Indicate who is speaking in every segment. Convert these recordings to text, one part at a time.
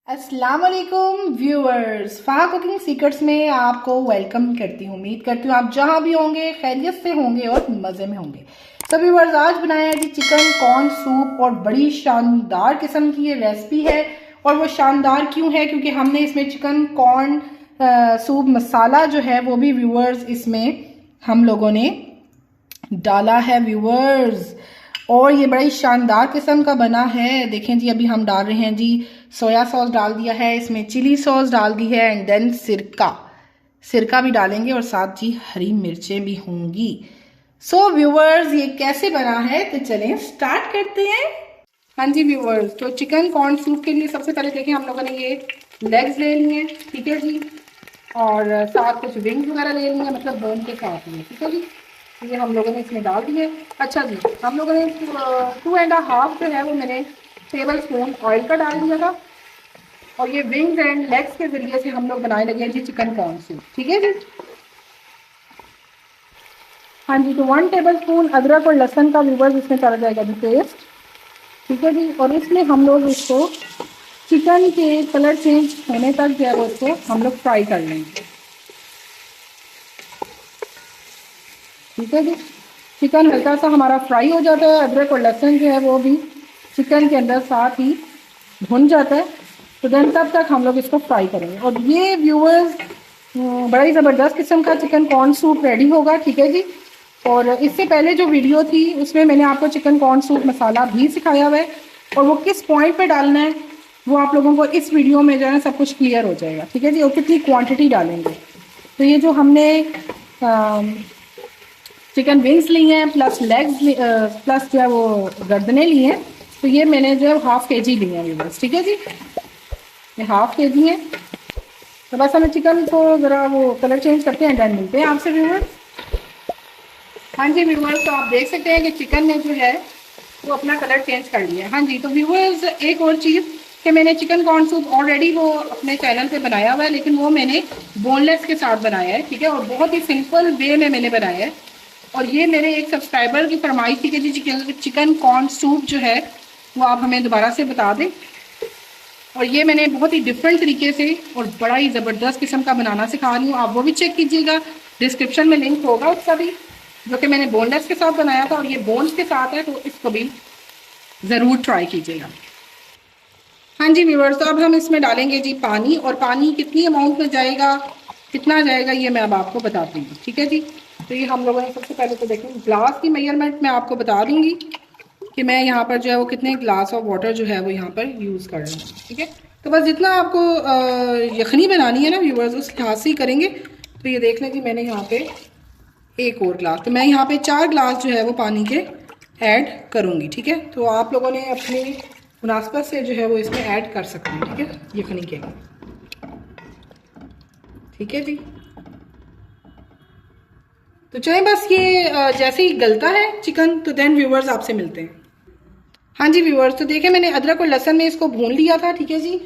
Speaker 1: अस्सलाम वालेकुम viewers, फ़ाहा cooking secrets में आपको वेलकम करती हूँ। उम्मीद करती हूँ आप जहाँ भी होंगे खैरियत से होंगे और मज़े में होंगे। तो व्यूअर्स, आज बनाया है जी चिकन कॉर्न सूप और बड़ी शानदार किस्म की ये रेसिपी है। और वो शानदार क्यों है? क्योंकि हमने इसमें चिकन कॉर्न सूप मसाला जो है वो भी व्यूअर्स इसमें हम लोगों ने डाला है व्यूअर्स। और ये बड़ी शानदार किस्म का बना है। देखें जी, अभी हम डाल रहे हैं जी सोया सॉस डाल दिया है, इसमें चिली सॉस डाल दी है एंड देन सिरका भी डालेंगे और साथ जी हरी मिर्चें भी होंगी। सो व्यूअर्स, ये कैसे बना है तो चलें स्टार्ट करते हैं। हाँ जी व्यूअर्स, तो चिकन कॉर्न सूप के लिए सबसे पहले देखें हम लोगों ने ये लेग्स ले लिए हैं, ठीक है जी। और साथ कुछ विंग्स वगैरह ले लिए, मतलब बोन के साथ लिए, ठीक है जी। ये हम लोगों ने इसमें डाल दिए। अच्छा जी, हम लोगों ने 2.5 जो है वो मैंने टेबल स्पून ऑयल का डाल दिया था। और ये विंग्स एंड लेग्स के जरिए से हम लोग बनाने लगे जी चिकन कॉर्न सूप, ठीक है जी। हाँ जी, तो 1 टेबल स्पून अदरक और लहसुन का व्यूअर्स इसमें चला जाएगा जी पेस्ट, ठीक है जी। और इसमें हम लोग इसको चिकन के कलर चेंज होने तक जो है वो इसको हम लोग फ्राई कर लेंगे, ठीक है जी। चिकन हल्का सा हमारा फ्राई हो जाता है, अदरक और लहसुन जो है वो भी चिकन के अंदर साथ ही भुन जाता है। तो देन तब तक हम लोग इसको फ्राई करेंगे। और ये व्यूअर्स बड़ा ही ज़बरदस्त किस्म का चिकन कॉर्न सूप रेडी होगा, ठीक है जी। और इससे पहले जो वीडियो थी उसमें मैंने आपको चिकन कॉर्न सूप मसाला भी सिखाया हुआ है, और वो किस पॉइंट पे डालना है वो आप लोगों को इस वीडियो में जो है सब कुछ क्लियर हो जाएगा, ठीक है जी। और कितनी क्वांटिटी डालेंगे। तो ये जो हमने चिकन विंग्स ली हैं प्लस लेग्स प्लस जो है वो गर्दनें ली हैं, तो ये मैंने जो है 1/2 kg ली हैं व्यूअर्स, ठीक है जी। ये 1/2 kg है। तो बस हमें चिकन को ज़रा वो कलर चेंज करते हैं, डन मिलते हैं आपसे व्यूअर्स। हाँ जी व्यूअर्स, तो आप देख सकते हैं कि चिकन ने जो है वो अपना कलर चेंज कर लिया है। हाँ जी, तो व्यूअर्स एक और चीज़ कि मैंने चिकन कॉर्न सूप ऑलरेडी वो अपने चैनल पे बनाया हुआ है, लेकिन वो मैंने बोनलेस के साथ बनाया है, ठीक है। और बहुत ही सिंपल वे में मैंने बनाया है। और ये मेरे एक सब्सक्राइबर की फरमाइश थी कि जी चिकन कॉर्न सूप जो है वो आप हमें दोबारा से बता दें। और ये मैंने बहुत ही डिफरेंट तरीके से और बड़ा ही ज़बरदस्त किस्म का बनाना सिखा रही हूँ, आप वो भी चेक कीजिएगा। डिस्क्रिप्शन में लिंक होगा उसका भी, जो कि मैंने बोनलेस के साथ बनाया था। और ये बोन्स के साथ है, तो इसको भी ज़रूर ट्राई कीजिएगा। हाँ जी व्यूअर्स, तो अब हम इसमें डालेंगे जी पानी। और पानी कितनी अमाउंट में जाएगा, कितना जाएगा, ये मैं अब आपको बताती हूँ, ठीक है जी। तो ये हम लोगों ने सबसे पहले तो देखें ग्लास की मेजरमेंट मैं आपको बता दूंगी कि मैं यहाँ पर जो है वो कितने ग्लास ऑफ वाटर जो है वो यहाँ पर यूज़ कर रही हूँ, ठीक है। तो बस जितना आपको यखनी बनानी है ना व्यूअर्स, उस लिहाज से ही करेंगे। तो ये देख लें कि मैंने यहाँ पे एक और ग्लास, तो मैं यहाँ पे 4 ग्लास जो है वो पानी के ऐड करूँगी, ठीक है। तो आप लोगों ने अपनी मुनासबत से जो है वो इसमें ऐड कर सकते हैं, ठीक है, यखनी के, ठीक है जी। तो चलें बस ये जैसे ही गलता है चिकन तो देन व्यूअर्स आपसे मिलते हैं। हाँ जी व्यूअर्स, तो देखें मैंने अदरक और लहसुन में इसको भून लिया था, ठीक है जी।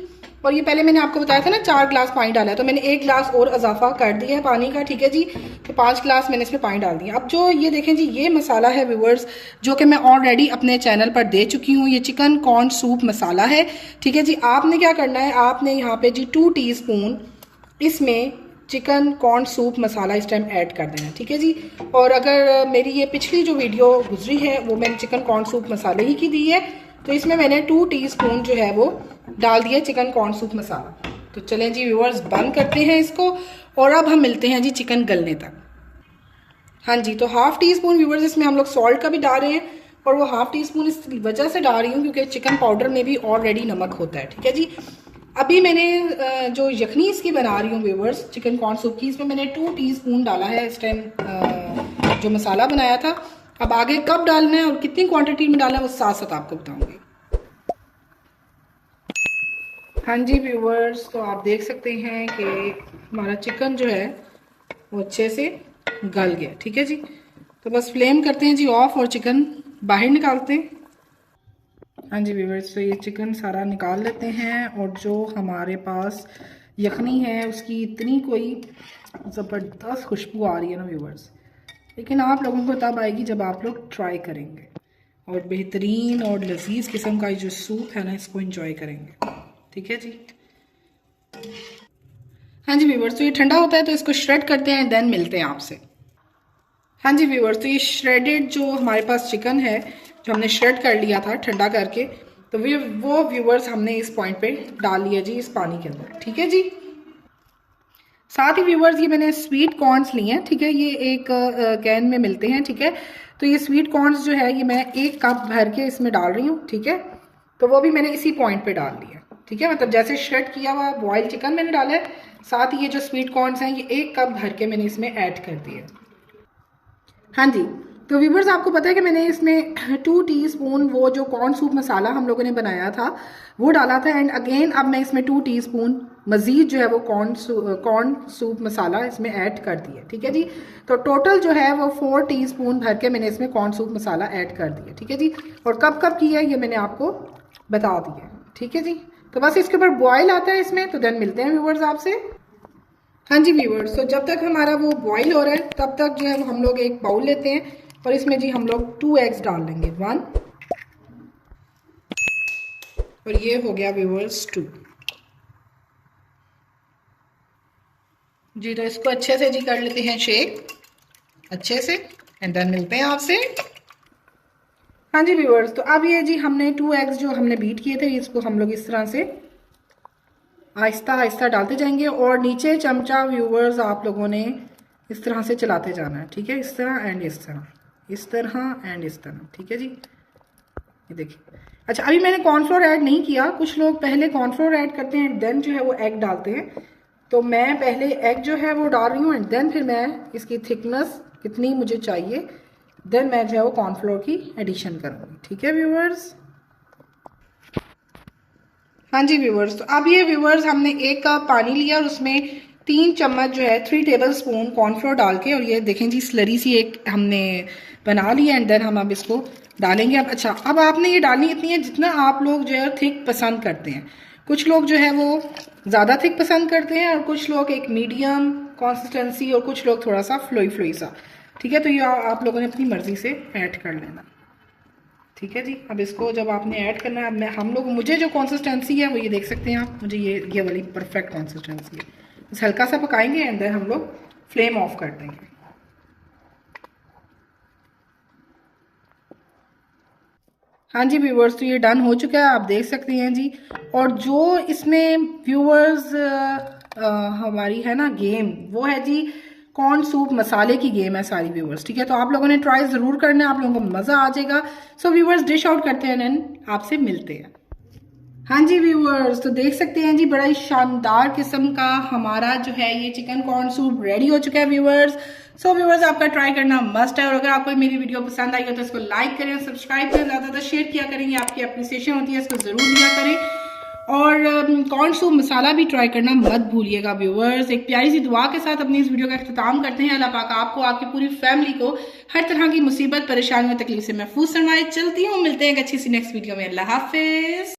Speaker 1: और ये पहले मैंने आपको बताया था ना 4 ग्लास पानी डाला है, तो मैंने 1 ग्लास और इजाफा कर दिया है पानी का, ठीक है जी। तो 5 ग्लास मैंने इसमें पानी डाल दिया। अब जो ये देखें जी ये मसाला है व्यूअर्स, जो कि मैं ऑलरेडी अपने चैनल पर दे चुकी हूँ। ये चिकन कॉर्न सूप मसाला है, ठीक है जी। आपने क्या करना है, आपने यहाँ पे जी 2 टीस्पून इसमें चिकन कॉर्न सूप मसाला इस टाइम ऐड कर देना, ठीक है जी। और अगर मेरी ये पिछली जो वीडियो गुजरी है वो मैंने चिकन कॉर्न सूप मसाले ही की दी है, तो इसमें मैंने 2 टीस्पून जो है वो डाल दिया चिकन कॉर्न सूप मसाला। तो चलें जी व्यूअर्स, बंद करते हैं इसको। और अब हम मिलते हैं जी चिकन गलने तक। हाँ जी, तो 1/2 टीस्पून व्यूअर्स इसमें हम लोग सॉल्ट का भी डाल रहे हैं। और वो 1/2 टीस्पून इस वजह से डाल रही हूँ क्योंकि चिकन पाउडर में भी ऑलरेडी नमक होता है, ठीक है जी। अभी मैंने जो यखनी इसकी बना रही हूँ व्यूअर्स चिकन कॉर्न सूप की, इसमें मैंने 2 टीस्पून डाला है इस टाइम जो मसाला बनाया था। अब आगे कब डालना है और कितनी क्वांटिटी में डालना है वो साथ साथ आपको बताऊंगी। हाँ जी व्यूअर्स, तो आप देख सकते हैं कि हमारा चिकन जो है वो अच्छे से गल गया, ठीक है जी। तो बस फ्लेम करते हैं जी ऑफ और चिकन बाहर निकालते हैं। हाँ जी व्यूअर्स, तो ये चिकन सारा निकाल लेते हैं। और जो हमारे पास यखनी है उसकी इतनी कोई ज़बरदस्त खुशबू आ रही है ना व्यूअर्स, लेकिन आप लोगों को तब आएगी जब आप लोग ट्राई करेंगे और बेहतरीन और लजीज किस्म का जो सूप है ना इसको एंजॉय करेंगे, ठीक है जी। हाँ जी व्यूवर्स, तो ये ठंडा होता है तो इसको श्रेड करते हैं, देन मिलते हैं आपसे। हाँ जी व्यूवर्स, तो ये श्रेडेड जो हमारे पास चिकन है, जो हमने श्रेड कर लिया था ठंडा करके, तो वो व्यूवर्स हमने इस पॉइंट पे डाल लिया जी, इस पानी के अंदर। ठीक है जी। साथ ही व्यूवर्स, ये मैंने स्वीट कॉर्न्स लिए हैं। ठीक है, ये एक कैन में मिलते हैं। ठीक है, तो ये स्वीट कॉर्न्स जो है ये मैं 1 कप भर के इसमें डाल रही हूँ। ठीक है, तो वो भी मैंने इसी पॉइंट पे डाल लिया। ठीक है, मतलब जैसे श्रेड किया हुआ बॉइल्ड चिकन मैंने डाला है, साथ ही ये जो स्वीट कॉर्न्स हैं ये 1 कप भर के मैंने इसमें ऐड कर दिए। हाँ जी, तो व्यूवर्स आपको पता है कि मैंने इसमें 2 टीस्पून वो जो कॉर्न सूप मसाला हम लोगों ने बनाया था वो डाला था, एंड अगेन अब मैं इसमें 2 टीस्पून मज़ीद जो है वो कॉर्न सूप मसाला इसमें ऐड कर दिया। ठीक है जी, तो टोटल जो है वो 4 टीस्पून भर के मैंने इसमें कॉर्न सूप मसाला ऐड कर दिया। ठीक है जी, और कब कब किया है ये मैंने आपको बता दिया। ठीक है जी, तो बस इसके ऊपर बॉयल आता है इसमें, तो देन मिलते हैं व्यूवर्स आपसे। हाँ जी व्यूवर्स, तो जब तक हमारा वो बॉईल हो रहा है तब तक जो है हम लोग एक बाउल लेते हैं और इसमें जी हम लोग 2 एग्स डाल देंगे, 1 और ये हो गया व्यूवर्स 2 जी। तो इसको अच्छे से जी कर लेते हैं शेक अच्छे से, एंड देन मिलते हैं आपसे। हाँ जी व्यूवर्स, तो अब ये जी हमने 2 एग्स जो हमने बीट किए थे इसको हम लोग इस तरह से आहिस्ता आहिस्ता डालते जाएंगे, और नीचे चमचा व्यूवर्स आप लोगों ने इस तरह से चलाते जाना है। ठीक है, इस तरह एंड इस तरह, इस तरह एंड इस तरह। ठीक है जी, ये देखिए। अच्छा, अभी मैंने कॉर्नफ्लोर ऐड नहीं किया, कुछ लोग पहले कॉर्नफ्लोर ऐड करते हैं देन जो है वो एग डालते हैं, तो मैं पहले एग जो है वो डाल रही हूँ एंड देन फिर मैं इसकी थिकनेस कितनी मुझे चाहिए देन मैं जो है वो कॉर्नफ्लोर की एडिशन करूँगी। ठीक है व्यूवर्स। हाँ जी व्यूवर्स, तो अब ये व्यूवर्स हमने 1 कप पानी लिया और उसमें 3 चम्मच जो है 3 टेबल स्पून कॉर्नफ्लोर डाल के, और ये देखें जी स्लरी सी एक हमने बना ली है, एंड देन हम अब इसको डालेंगे। अब अच्छा, अब आपने ये डालनी इतनी है जितना आप लोग जो है थिक पसंद करते हैं। कुछ लोग जो है वो ज़्यादा थिक पसंद करते हैं और कुछ लोग एक मीडियम कंसिस्टेंसी और कुछ लोग थोड़ा सा फ्लोई सा। ठीक है, तो ये आप लोगों ने अपनी मर्ज़ी से ऐड कर लेना। ठीक है जी, अब इसको जब आपने ऐड करना है, अब मैं हम लोग मुझे जो कंसिस्टेंसी है वो ये देख सकते हैं आप, मुझे ये वाली परफेक्ट कंसिस्टेंसी है। बस हल्का सा पकाएंगे एंड देन हम लोग फ्लेम ऑफ कर देंगे। हाँ जी व्यूवर्स, तो ये डन हो चुका है, आप देख सकते हैं जी। और जो इसमें व्यूवर्स हमारी है ना गेम, वो है जी कॉर्न सूप मसाले की गेम है सारी व्यूवर्स। ठीक है, तो आप लोगों ने ट्राई ज़रूर करना है, आप लोगों को मज़ा आ जाएगा। सो व्यूवर्स डिश आउट करते हैं एंड आपसे मिलते हैं। हाँ जी व्यूवर्स, तो देख सकते हैं जी बड़ा ही शानदार किस्म का हमारा जो है ये चिकन कॉर्न सूप रेडी हो चुका है व्यूवर्स। सो व्यूवर्स आपका ट्राई करना मस्ट है, और अगर आपको मेरी वीडियो पसंद आई हो तो इसको लाइक करें, सब्सक्राइब करें, ज़्यादा शेयर किया करेंगे, आपकी अप्रिसिएशन होती है, इसको ज़रूर दिया करें। और कॉर्न सूप मसाला भी ट्राई करना मत भूलिएगा व्यूवर्स। एक प्यारी सी दुआ के साथ अपनी इस वीडियो का अख्तिताम करते हैं। अल्लाह पाक आपको, आपकी पूरी फैमिली को हर तरह की मुसीबत परेशानी और तकलीफ से महफूज फरमाए। चलती हूँ, मिलते हैं एक अच्छी सी नेक्स्ट वीडियो में। अल्लाह हाफिज।